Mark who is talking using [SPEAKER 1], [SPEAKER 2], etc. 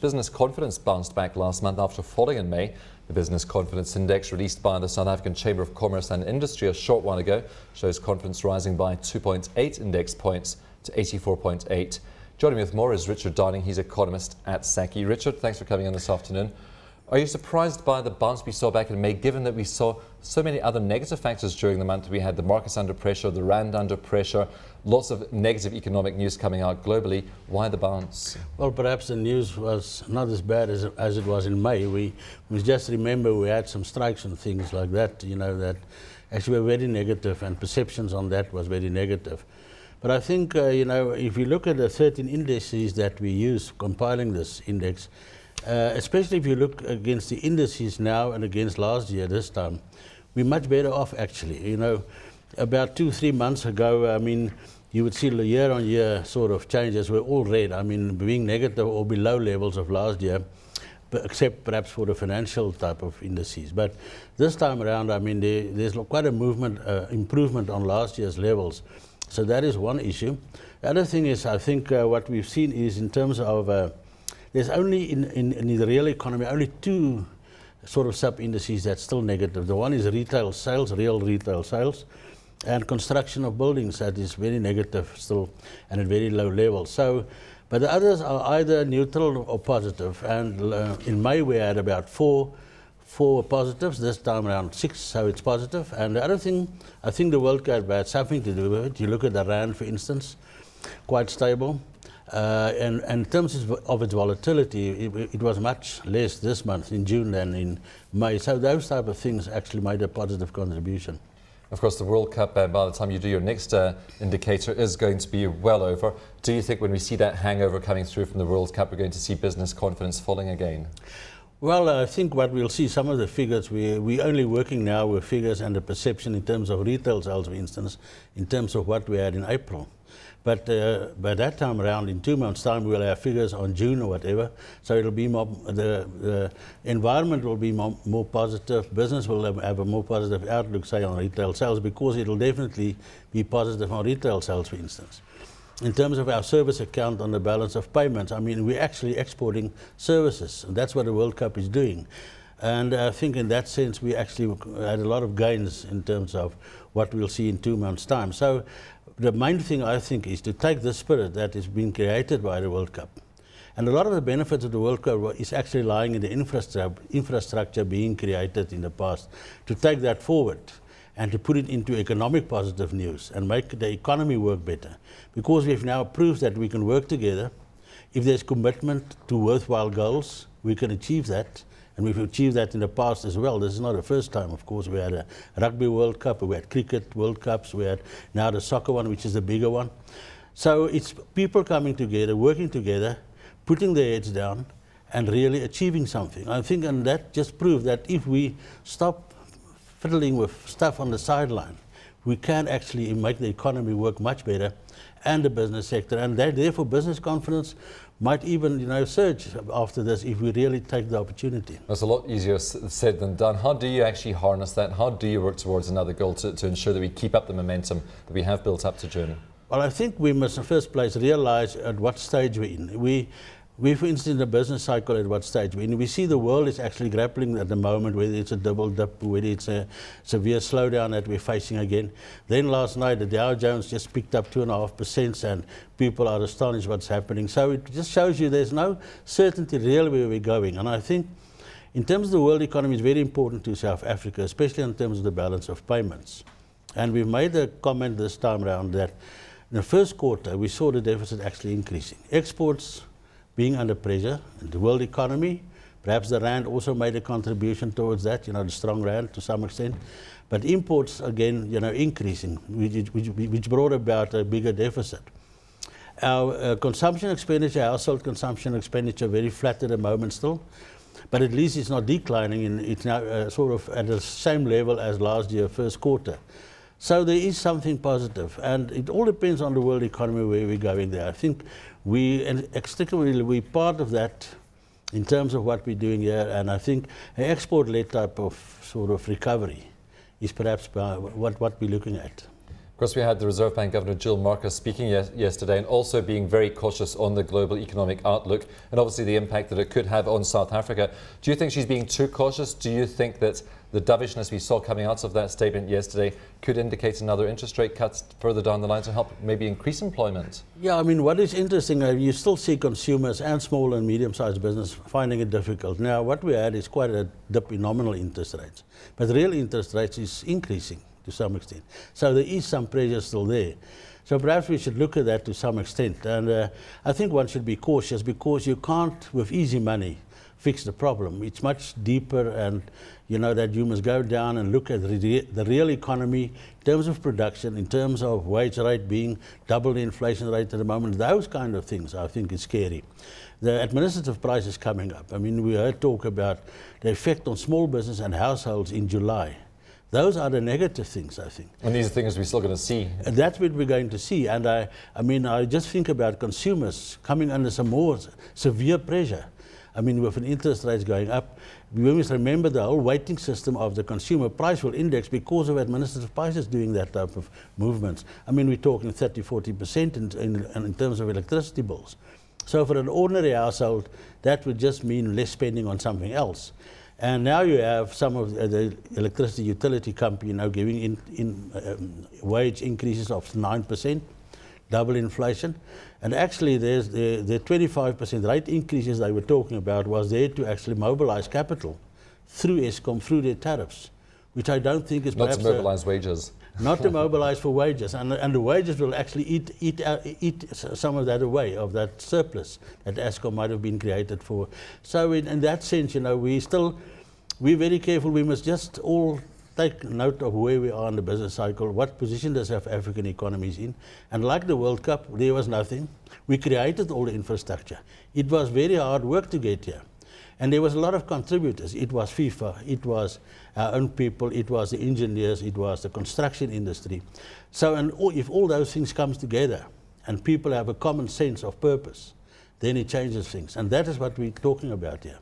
[SPEAKER 1] business confidence bounced back last month after falling in May. The business confidence index released by the South African Chamber of Commerce and Industry a short while ago shows confidence rising by 2.8 index points to 84.8. Joining me with more is Richard Darling. He's economist at Sacci. Richard, thanks for coming in this afternoon. Are you surprised by the bounce we saw back in May, given that we saw so many other negative factors during the month? We had the markets under pressure, the rand under pressure, lots of negative economic news coming out globally. Why the bounce?
[SPEAKER 2] Well, perhaps the news was not as bad as it was in May. We just remember we had some strikes and things like that, you know, that actually were very negative, and perceptions on that was very negative. But I think, you know, if you look at the 13 indices that we use compiling this index, especially if you look against the indices now and against last year this time, we're much better off actually. You know, about 2-3 months ago, I mean, you would see the year-on-year sort of changes were all red. I mean, being negative or below levels of last year, except perhaps for the financial type of indices. But this time around, I mean, there's quite a movement, improvement on last year's levels. So that is one issue. The other thing is, I think what we've seen is in terms of there's only in the real economy only two sort of sub-indices that's still negative. The one is retail sales, real retail sales, and construction of buildings that is very negative still and at very low levels. So, but the others are either neutral or positive. And in May we had about four positives, this time around 6, so it's positive. And the other thing, I think the World Cup had something to do with it. You look at the rand, for instance, quite stable. And in terms of its volatility, it was much less this month in June than in May. So those type of things actually made a positive contribution.
[SPEAKER 1] Of course, the World Cup, by the time you do your next indicator, is going to be well over. Do you think when we see that hangover coming through from the World Cup, we're going to see business confidence falling again?
[SPEAKER 2] Well, I think what we'll see, some of the figures, we're only working now with figures and the perception in terms of retail sales, for instance, in terms of what we had in April. But by that time around, in 2 months' time, we'll have figures on June or whatever. So it'll be more, the environment will be more positive. Business will have a more positive outlook, say, on retail sales, because it'll definitely be positive on retail sales, for instance. In terms of our service account on the balance of payments, I mean, we're actually exporting services, and that's what the World Cup is doing. And I think in that sense, we actually had a lot of gains in terms of what we'll see in 2 months' time. So the main thing, I think, is to take the spirit that is being created by the World Cup. And a lot of the benefits of the World Cup is actually lying in the infrastructure being created in the past, to take that forward and to put it into economic positive news and make the economy work better. Because we've now proved that we can work together. If there's commitment to worthwhile goals, we can achieve that. And we've achieved that in the past as well. This is not the first time, of course. We had a Rugby World Cup, we had Cricket World Cups, we had now the soccer one, which is the bigger one. So it's people coming together, working together, putting their heads down, and really achieving something. I think, and that just proved that if we stop fiddling with stuff on the sideline, we can actually make the economy work much better, and the business sector. And therefore, business confidence might even, you know, surge after this if we really take the opportunity.
[SPEAKER 1] It's a lot easier said than done. How do you actually harness that? How do you work towards another goal to ensure that we keep up the momentum that we have built up to June?
[SPEAKER 2] Well, I think we must in the first place realize at what stage we're in. We, for instance, in the business cycle, at what stage we're in. We see the world is actually grappling at the moment, whether it's a double dip, whether it's a severe slowdown that we're facing again. Then last night, the Dow Jones just picked up 2.5%, and people are astonished what's happening. So it just shows you there's no certainty really where we're going. And I think in terms of the world economy, it's very important to South Africa, especially in terms of the balance of payments. And we've made a comment this time around that in the first quarter, we saw the deficit actually increasing. Exports being under pressure in the world economy. Perhaps the rand also made a contribution towards that, you know, the strong rand to some extent. But imports, again, you know, increasing, which brought about a bigger deficit. Our consumption expenditure, household consumption expenditure, very flat at the moment still. But at least it's not declining, and it's now sort of at the same level as last year, first quarter. So there is something positive, and it all depends on the world economy where we're going there. I think we're part of that in terms of what we're doing here, and I think an export-led type of sort of recovery is perhaps what we're looking at.
[SPEAKER 1] course, we had the Reserve Bank Governor Jill Marcus speaking yesterday and also being very cautious on the global economic outlook and obviously the impact that it could have on South Africa. Do you think she's being too cautious? Do you think that the dovishness we saw coming out of that statement yesterday could indicate another interest rate cut further down the line to help maybe increase employment?
[SPEAKER 2] Yeah, I mean, what is interesting, you still see consumers and small and medium-sized business finding it difficult. Now, what we had is quite a dip in nominal interest rates, but real interest rates is increasing to some extent. So there is some pressure still there. So perhaps we should look at that to some extent. And I think one should be cautious because you can't, with easy money, fix the problem. It's much deeper, and you know that you must go down and look at the real economy in terms of production, in terms of wage rate being double the inflation rate at the moment. Those kind of things I think is scary. The administrative price is coming up. I mean, we heard talk about the effect on small business and households in July. Those are the negative things, I think.
[SPEAKER 1] And these are things we're still going to see.
[SPEAKER 2] And that's what we're going to see. And I mean, I just think about consumers coming under some more severe pressure. I mean, with an interest rates going up, we must remember the whole weighting system of the consumer price will index because of administrative prices doing that type of movements. I mean, we're talking 30–40% in terms of electricity bills. So for an ordinary household, that would just mean less spending on something else. And now you have some of the electricity utility company now giving wage increases of 9%. Double inflation, and actually there's the 25% rate increases they were talking about was there to actually mobilize capital through Eskom, through their tariffs, which I don't think is perhaps...
[SPEAKER 1] Not to mobilize wages.
[SPEAKER 2] Not to mobilize for wages, and the wages will actually eat some of that away, of that surplus that Eskom might have been created for. So in that sense, you know, we're very careful. We must just all take note of where we are in the business cycle, what position does South African economies in. And like the World Cup, there was nothing. We created all the infrastructure. It was very hard work to get here. And there was a lot of contributors. It was FIFA, it was our own people, it was the engineers, it was the construction industry. So if all those things come together and people have a common sense of purpose, then it changes things. And that is what we're talking about here.